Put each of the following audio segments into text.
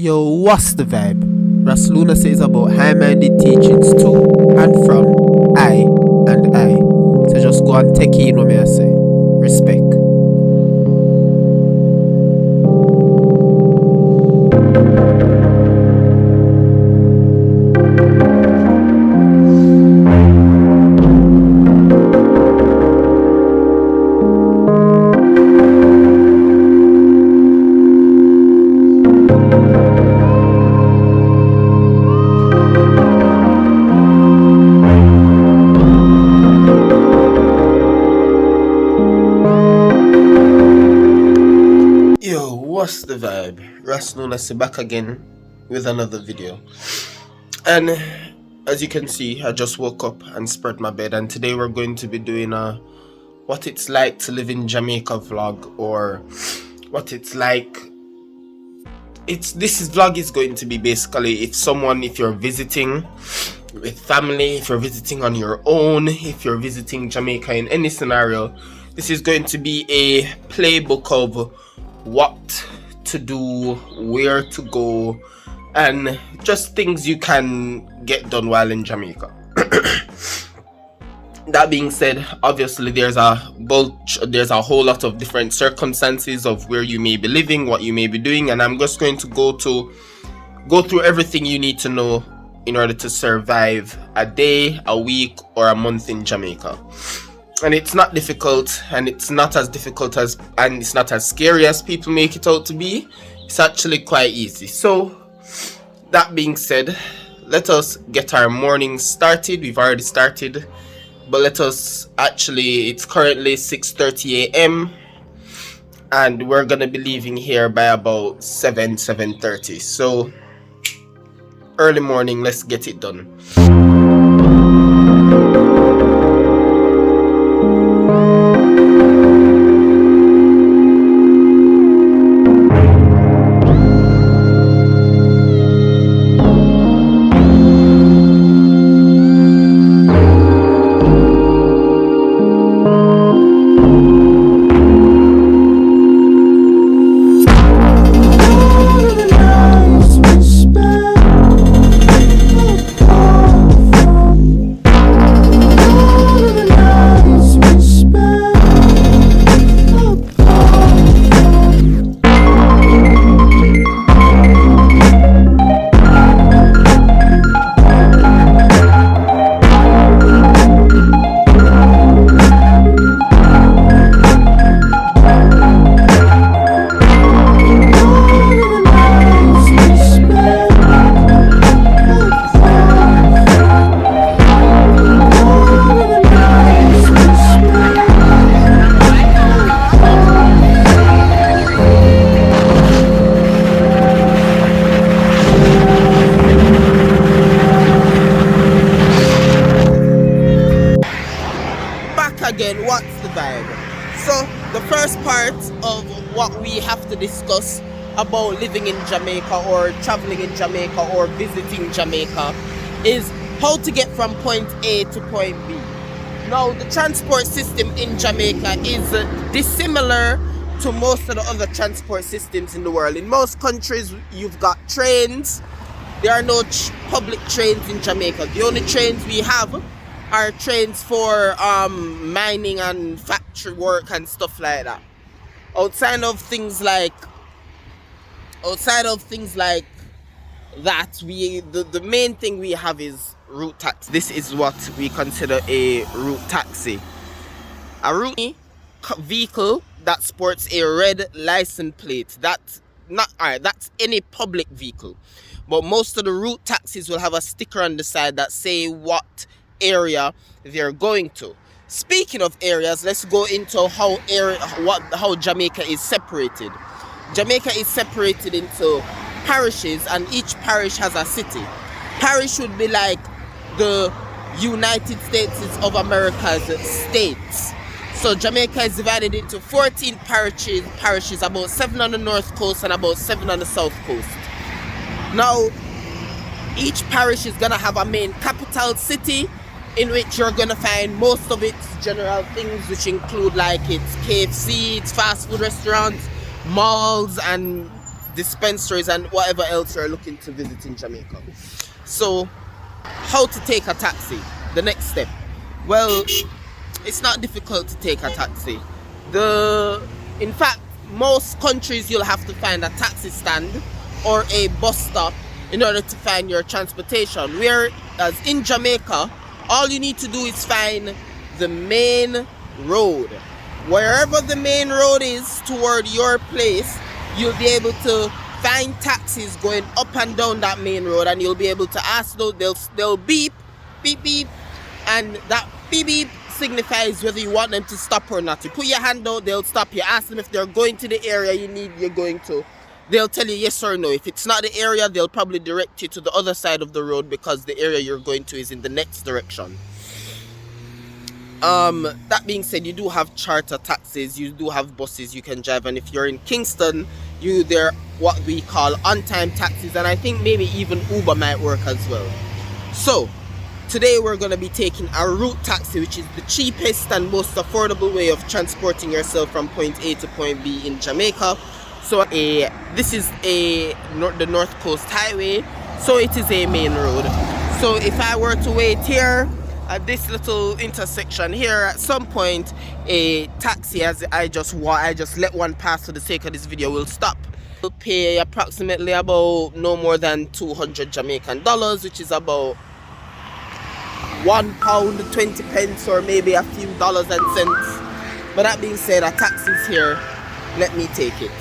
Yo, what's the vibe? RasLunacy is about high-minded teachings to and from I and I. So just go and take in what me I say. Respect. Yo, what's the vibe? RasLunacy back again with another video. And as you can see, I just woke up and spread my bed, and today we're going to be doing a what it's like to live in Jamaica vlog, or what it's like. This vlog is going to be basically if you're visiting with family, if you're visiting on your own, if you're visiting Jamaica in any scenario, this is going to be a playbook of what to do, where to go, and just things you can get done while in Jamaica. That being said, obviously there's a whole lot of different circumstances of where you may be living, what you may be doing, and I'm just going to go through everything you need to know in order to survive a day, a week, or a month in Jamaica. And it's not difficult, and it's not as scary as people make it out to be. It's actually quite easy. So that being said, let us get our morning started. We've already started, but it's currently 6:30 a.m. and we're gonna be leaving here by about 7:30. So early morning, let's get it done. Again, what's the vibe? So the first part of what we have to discuss about living in Jamaica, or traveling in Jamaica, or visiting Jamaica, is how to get from point A to point B. Now, the transport system in Jamaica is dissimilar to most of the other transport systems in the world. In most countries, you've got trains. There are no public trains in Jamaica. The only trains we have are trains for mining and factory work and stuff like that. Outside of things like that, the main thing we have is route taxi. This is what we consider a route taxi. A route vehicle that sports a red license plate. That's any public vehicle. But most of the route taxis will have a sticker on the side that say what area they're going to. Speaking of areas, let's go into how Jamaica is separated. Jamaica is separated into parishes, and each parish has a city. Parish would be like the United States of America's states. So Jamaica is divided into 14 parishes, about 7 on the north coast and about 7 on the south coast. Now, each parish is gonna have a main capital city, in which you're gonna find most of its general things, which include like its KFC, its fast food restaurants, malls, and dispensaries and whatever else you're looking to visit in Jamaica. So how to take a taxi, the next step. Well, it's not difficult to take a taxi. In fact, most countries you'll have to find a taxi stand or a bus stop in order to find your transportation. Whereas in Jamaica, all you need to do is find the main road. Wherever the main road is toward your place, you'll be able to find taxis going up and down that main road, and you'll be able to ask those. They'll beep, beep, beep, and that beep, beep signifies whether you want them to stop or not. You put your hand out, they'll stop you. Ask them if they're going to the area you're going to. They'll tell you yes or no. If it's not the area, they'll probably direct you to the other side of the road because the area you're going to is in the next direction. That being said, you do have charter taxis, you do have buses you can drive, and if you're in Kingston, they're what we call on-time taxis, and I think maybe even Uber might work as well. So today we're going to be taking a route taxi, which is the cheapest and most affordable way of transporting yourself from point A to point B in Jamaica. So this is the North Coast Highway, so it is a main road. So if I were to wait here at this little intersection here, at some point a taxi, as I just let one pass for the sake of this video, will stop. We'll pay approximately about no more than 200 Jamaican dollars, which is about £1, 20 pence, or maybe a few dollars and cents. But that being said, a taxi's here. Let me take it.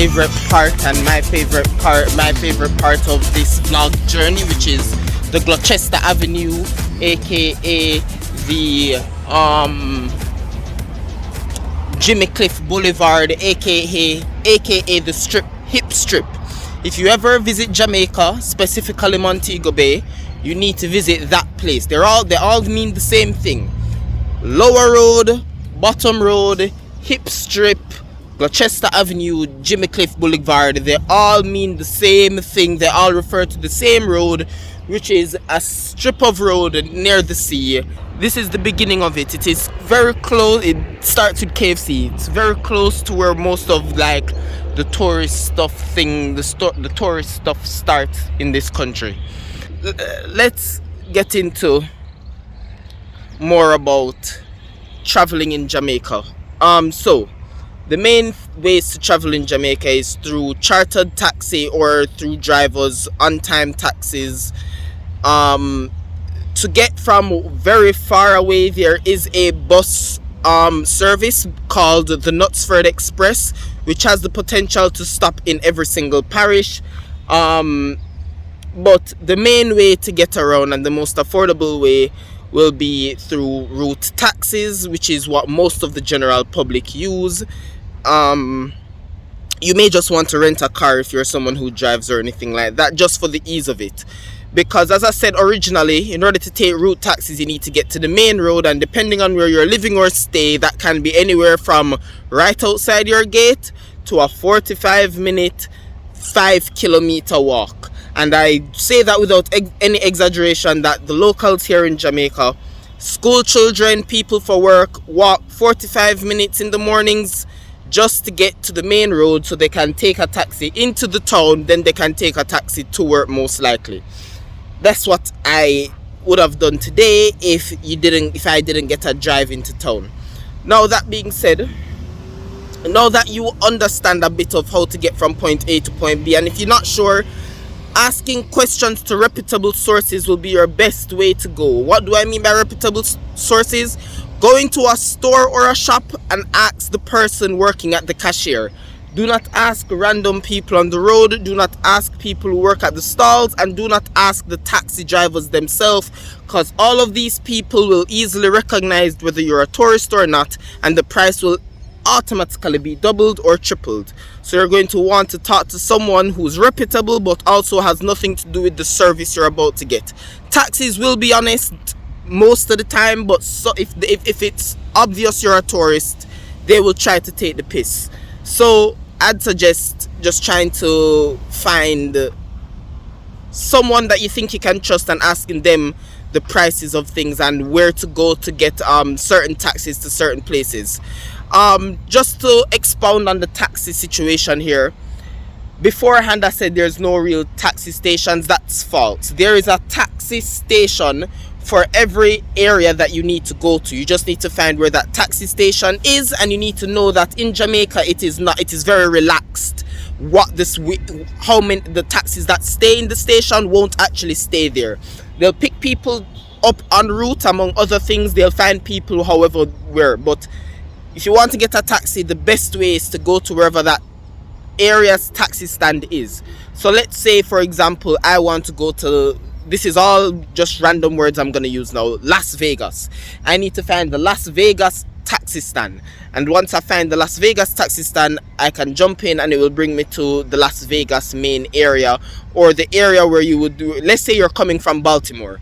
favorite part and my favorite part of this vlog journey, which is the Gloucester Avenue, aka the Jimmy Cliff Boulevard, aka the hip strip. If you ever visit Jamaica, specifically Montego Bay, you need to visit that place. They all mean the same thing. Lower Road, Bottom Road, Hip Strip, Gloucester Avenue, Jimmy Cliff Boulevard, they all mean the same thing. They all refer to the same road, which is a strip of road near the sea. This is the beginning of it. It is very close. It starts with KFC. It's very close to where most of like the tourist stuff the tourist stuff starts in this country. Let's get into more about traveling in Jamaica. So the main ways to travel in Jamaica is through chartered taxi or through drivers, on-time taxis. To get from very far away, there is a bus service called the Knutsford Express, which has the potential to stop in every single parish. But the main way to get around and the most affordable way will be through route taxis, which is what most of the general public use. You may just want to rent a car if you're someone who drives or anything like that, just for the ease of it. Because as I said originally, in order to take route taxis, you need to get to the main road, and depending on where you're living or stay, that can be anywhere from right outside your gate to a 45-minute, 5-kilometer walk. And I say that without any exaggeration, that the locals here in Jamaica, school children, people for work, walk 45 minutes in the mornings just to get to the main road so they can take a taxi into the town, then they can take a taxi to work most likely. That's what I would have done today if I didn't get a drive into town. Now that being said, now that you understand a bit of how to get from point A to point B, and if you're not sure, asking questions to reputable sources will be your best way to go. What do I mean by reputable sources? Going to a store or a shop and ask the person working at the cashier. Do not ask random people on the road. Do not ask people who work at the stalls, and do not ask the taxi drivers themselves, because all of these people will easily recognize whether you're a tourist or not, and the price will automatically be doubled or tripled. So you're going to want to talk to someone who's reputable but also has nothing to do with the service you're about to get. Taxis will be honest most of the time, but so if it's obvious you're a tourist, they will try to take the piss. So I'd suggest just trying to find someone that you think you can trust and asking them the prices of things and where to go to get certain taxis to certain places. Just to expound on the taxi situation here, beforehand I said there's no real taxi stations. That's false. There is a taxi station for every area that you need to go to. You just need to find where that taxi station is, and you need to know that in Jamaica it is very relaxed. How many the taxis that stay in the station won't actually stay there. They'll pick people up en route, among other things. They'll find people however where, but if you want to get a taxi, the best way is to go to wherever that area's taxi stand is. So let's say, for example, I want to go to, this is all just random words I'm going to use now, Las Vegas. I need to find the Las Vegas taxi stand. And once I find the Las Vegas taxi stand, I can jump in and it will bring me to the Las Vegas main area, or the area where you would do, let's say you're coming from Baltimore.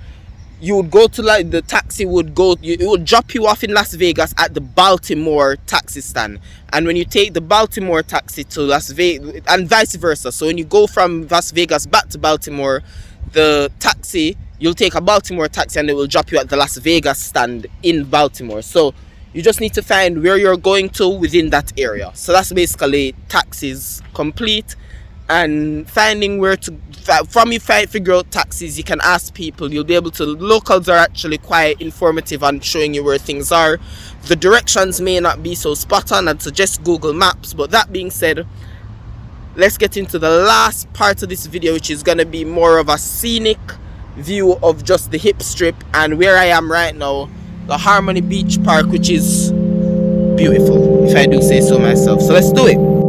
You would go to, like, the taxi would go, it would drop you off in Las Vegas at the Baltimore taxi stand. And when you take the Baltimore taxi to Las Vegas, and vice versa. So when you go from Las Vegas back to Baltimore, the taxi, you'll take a Baltimore taxi and it will drop you at the Las Vegas stand in Baltimore. So you just need to find where you're going to within that area. So that's basically taxis complete. And finding where to, figure out taxis, you can ask people. You'll be able to, locals are actually quite informative on showing you where things are. The directions may not be so spot on. I'd suggest Google Maps. But that being said, let's get into the last part of this video, which is going to be more of a scenic view of just the hip strip and where I am right now, the Harmony Beach Park, which is beautiful, if I do say so myself. So let's do it.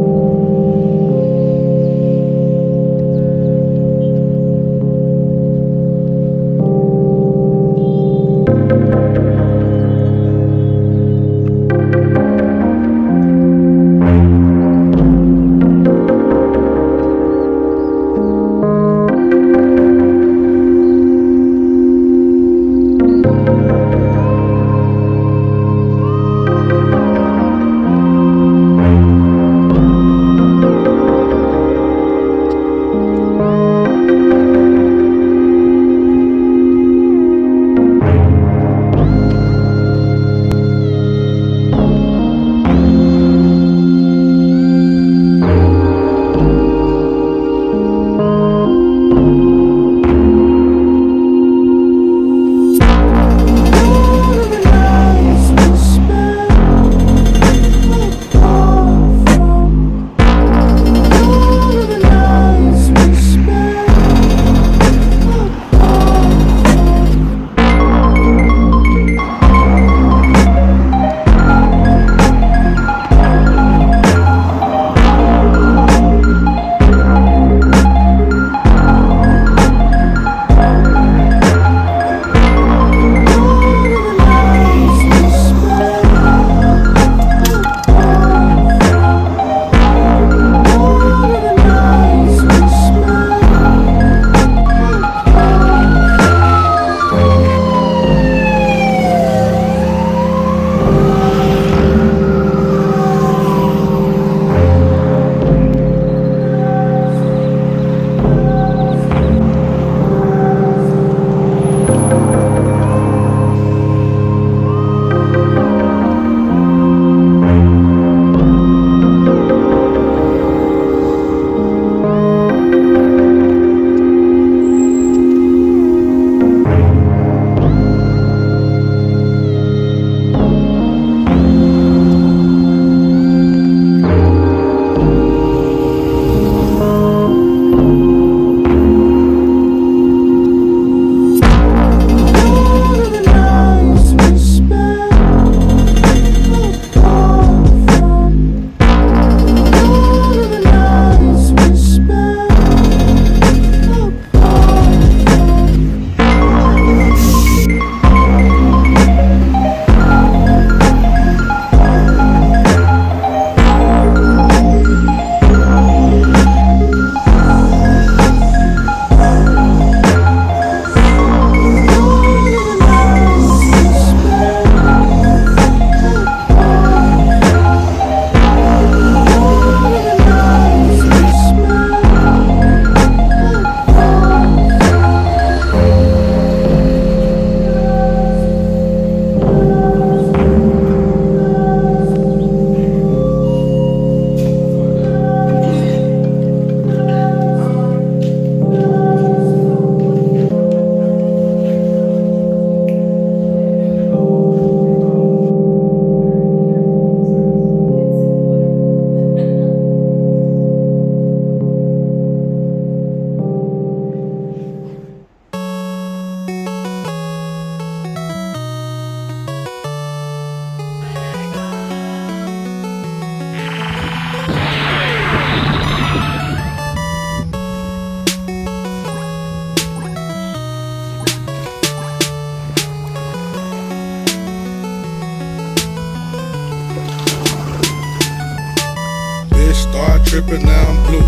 tripping, now I'm blue.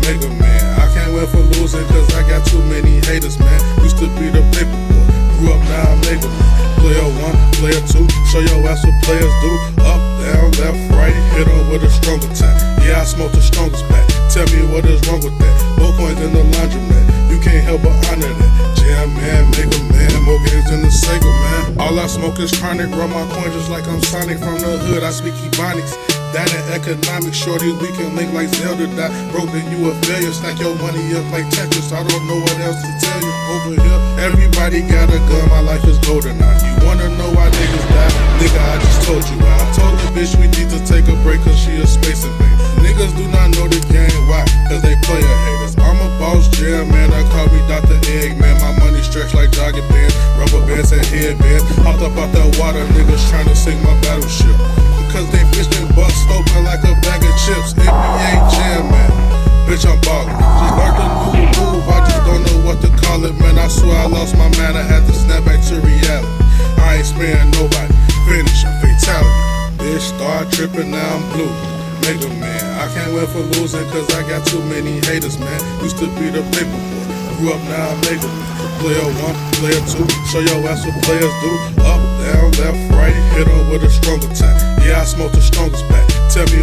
Mega man, I can't win for losing cause I got too many haters, man. Used to be the paper boy, grew up now I'm mega man. Player 1, player 2, show your ass what players do. Up, down, left, right, hit on with a strong attack. Yeah, I smoke the strongest pack. Tell me what is wrong with that. More coins in the laundromat, you can't help but honor that. Jam man, mega man, more games than the Sega man. All I smoke is chronic, run my coin just like I'm Sonic. From the hood, I speak Ebonics. That in economics, shorty, we can link like Zelda. Dot broke, then you a failure. Stack your money up like Tetris. I don't know what else to tell you. Over here, everybody got a gun. My life is golden now. You wanna know why niggas die? Nigga, I just told you. I told the bitch we need to take a break cause she a space invader. Niggas do not know the game. Why? Cause they player haters. I'm a boss jam, man. I call me Dr. Eggman. My money stretched like jogging bands, rubber bands and headbands. Hopped up out that water, niggas trying to sink my battleship. Cause they bitch and bust open like a bag of chips. NBA jam, man. Bitch, I'm ballin'. Just learned a new move, I just don't know what to call it, man. I swear I lost my man, I had to snap back to reality. I ain't sparing nobody. Finish a fatality. Bitch, start tripping, now I'm blue. Mega man, I can't win for losing cause I got too many haters, man. Used to be the paper boy, grew up now I'm mega man. Player 1, player 2, show your ass what players do. Up, down, left, right, hit on with a strong attack. Yeah, I smoke the strongest pack. Tell me